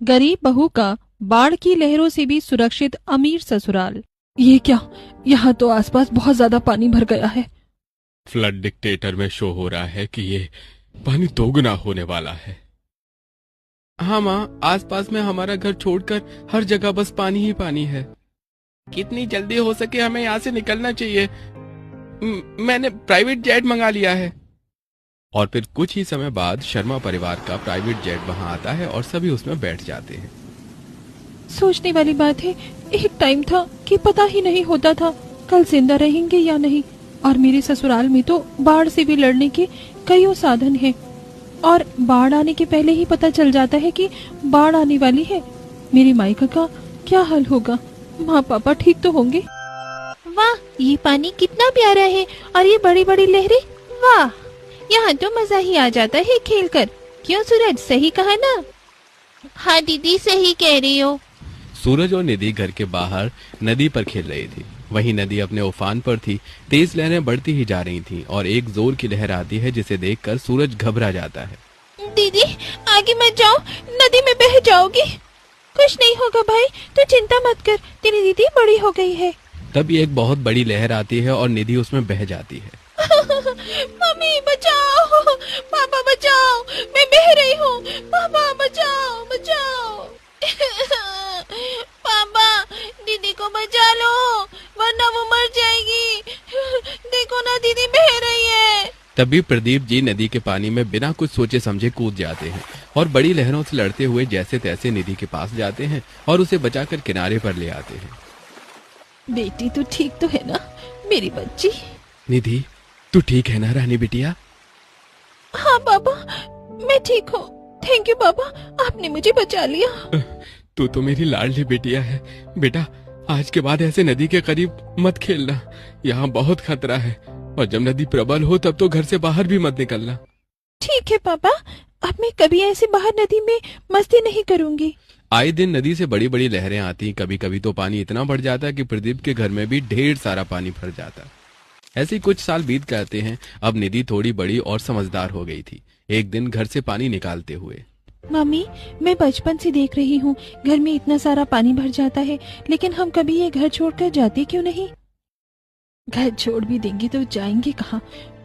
गरीब बहू का बाढ़ की लहरों से भी सुरक्षित अमीर ससुराल। ये क्या, यहाँ तो आसपास बहुत ज्यादा पानी भर गया है। फ्लड डिक्टेटर में शो हो रहा है कि ये पानी दोगुना होने वाला है। हाँ माँ, आसपास में हमारा घर छोड़कर हर जगह बस पानी ही पानी है। कितनी जल्दी हो सके हमें यहाँ से निकलना चाहिए। मैंने प्राइवेट जेट मंगा लिया है। और फिर कुछ ही समय बाद शर्मा परिवार का प्राइवेट जेट वहां आता है और सभी उसमें बैठ जाते हैं। सोचने वाली बात है, एक टाइम था कि पता ही नहीं होता था कल जिंदा रहेंगे या नहीं। और मेरे ससुराल में तो बाढ़ से भी लड़ने के कई साधन हैं। और बाढ़ आने के पहले ही पता चल जाता है कि बाढ़ आने वाली है। मेरी मायका का क्या हाल होगा? माँ पापा ठीक तो होंगे? वाह, ये पानी कितना प्यारा है और ये बड़ी बड़ी लहरें। वाह, यहाँ तो मजा ही आ जाता है खेलकर। क्यों सूरज, सही कहा ना? हाँ दीदी, सही कह रही हो। सूरज और निधि घर के बाहर नदी पर खेल रही थी। वहीं नदी अपने उफान पर थी। तेज लहरें बढ़ती ही जा रही थीं और एक जोर की लहर आती है जिसे देखकर सूरज घबरा जाता है। दीदी आगे मत जाओ, नदी में बह जाओगी। कुछ नहीं होगा भाई, तू चिंता मत कर, तेरी दीदी बड़ी हो गई है। तभी एक बहुत बड़ी लहर आती है और निधि उसमें बह जाती है। मम्मी बचाओ, पापा बचाओ, मैं बह रही हूँ। पापा बचाओ बचाओ। पापा दीदी को बचा लो, वरना वो मर जाएगी। देखो ना, दीदी बह रही है। तभी प्रदीप जी नदी के पानी में बिना कुछ सोचे समझे कूद जाते हैं और बड़ी लहरों से लड़ते हुए जैसे तैसे निधि के पास जाते हैं और उसे बचाकर किनारे पर ले आते हैं। बेटी तू ठीक तो है ना मेरी बच्ची? निधि, तू ठीक है ना रानी बिटिया? हाँ पापा, मैं ठीक हूँ। थैंक यू पापा, आपने मुझे बचा लिया। तू तो मेरी लाडली बिटिया है। बेटा, आज के बाद ऐसे नदी के करीब मत खेलना, यहाँ बहुत खतरा है। और जब नदी प्रबल हो तब तो घर से बाहर भी मत निकलना। ठीक है पापा, अब मैं कभी ऐसे बाहर नदी में मस्ती नहीं करूँगी। आए दिन नदी से बड़ी बड़ी लहरें आती। कभी कभी तो पानी इतना बढ़ जाता कि प्रदीप के घर में भी ढेर सारा पानी भर जाता। ऐसे कुछ साल बीत जाते हैं। अब निधि थोड़ी बड़ी और समझदार हो गई थी। एक दिन घर से पानी निकालते हुए, मम्मी, मैं बचपन से देख रही हूँ घर में इतना सारा पानी भर जाता है, लेकिन हम कभी ये घर छोड़कर जाते क्यों नहीं? घर छोड़ भी देंगे तो जाएंगे कहाँ?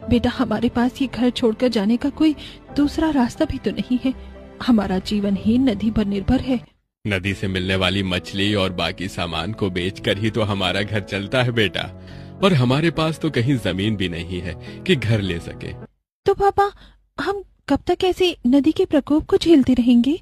बेटा, हमारे पास ये घर छोड़कर जाने का कोई दूसरा रास्ता भी तो नहीं है। हमारा जीवन ही नदी पर निर्भर है। नदी से मिलने वाली मछली और बाकी सामान को बेचकर ही तो हमारा घर चलता है बेटा। और हमारे पास तो कहीं जमीन भी नहीं है कि घर ले सके। तो पापा, हम कब तक ऐसे नदी के प्रकोप को झेलते रहेंगे?